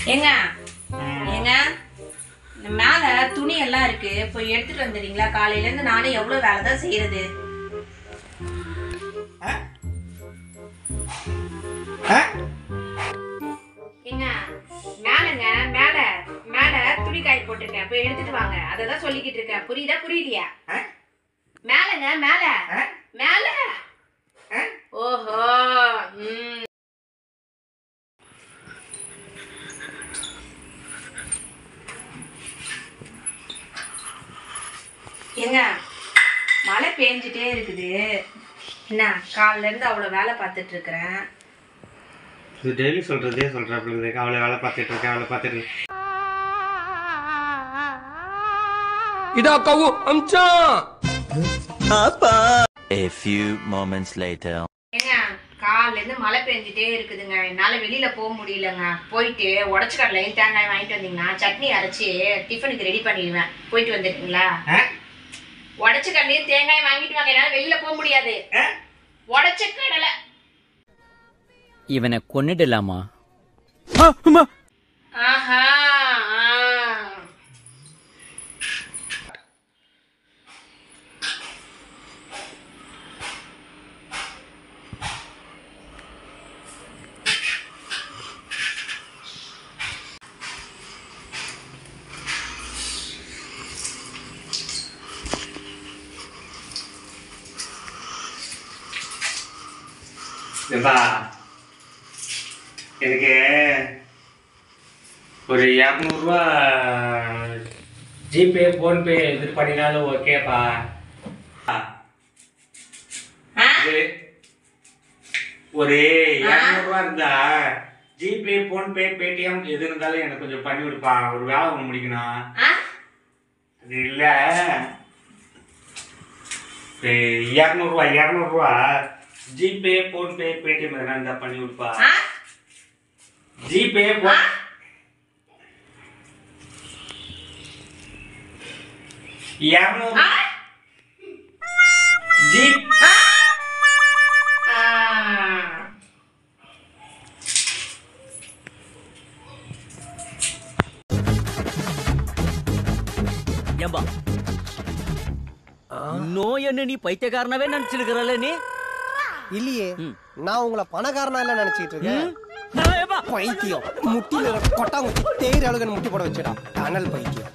ஏங்க ஏங்க மேல துணி எல்லாம் இருக்கு, போய் எடுத்துட்டு வந்துடுறீங்களா? காலையில இருந்து நானே எவ்வளவு வேலை தான் செய்யறது. ஏங்க மேலங்க மேல மேல துணி காய் போட்டிருக்கேன், போய் எடுத்துட்டு வாங்க. அததான் சொல்லிக்கிட்டு இருக்கேன். புரியுதா புரியலையா? மேலங்க மேல மேல. ஓஹோ. ஏங்க மழை பெஞ்சிட்டே இருக்குது. என்ன காலைல இருந்து அவ்வளவு வேலை பார்த்துட்டு இருக்கிறேன். இது டெய்லி சொல்றதே சொல்றேன். அவ்வளவு வேலை பார்த்துட்டு இருக்கேன், அவளை பார்த்துட்டு இருக்கேன். இதா கவு Amsa. A few moments later. ஏங்க காலைல இருந்து மழை பெஞ்சிட்டே இருக்குதுங்க, என்னால வெளியில போக முடியலங்க. போயிட்டு உடச்சு கடலையும் தேங்காய் வாங்கிட்டு வந்தீங்கன்னா சட்னி அரைச்சி டிஃபனுக்கு ரெடி பண்ணிடுவேன். போயிட்டு வந்துருக்கீங்களா? உடச்ச கடலையும் தேங்காய் வாங்கிட்டு வாங்க, என்னால வெளியில போக முடியாது. உடச்ச கடலை. இவனை கொன்னிடலாமா? ஆஹா. எனக்கு ஒரு 200 ரூபா ஜிபே போன்பே இது பண்ணினாலும் ஓகேப்பா. ஒரு 200 ரூபா இருந்தா ஜிபே போன்பே பேடிஎம் எது இருந்தாலும் எனக்கு கொஞ்சம் பண்ணி விடுப்பா. ஒரு வேலை ஒன்று முடிக்கணும். அது இல்ல 200 ரூபா ஜிபே போன்பே பேடிஎம் எதனா இருந்தா பண்ணி விடுப்பா. ஜிபே ஏம்பா நோய் என்ன நீ பைத்தியக்காரனாவே நினைச்சிருக்கிறல்ல நீ? இல்லையே, நான் உங்களை பணக்காரனா இல்ல நினைச்சிட்டு இருக்கேன். பைத்தியம் முட்டியில கொட்டாங்குச்சி தேயிற அளவுக்கு முட்டி போட வச்சுடா. டனல் பைத்தியம்.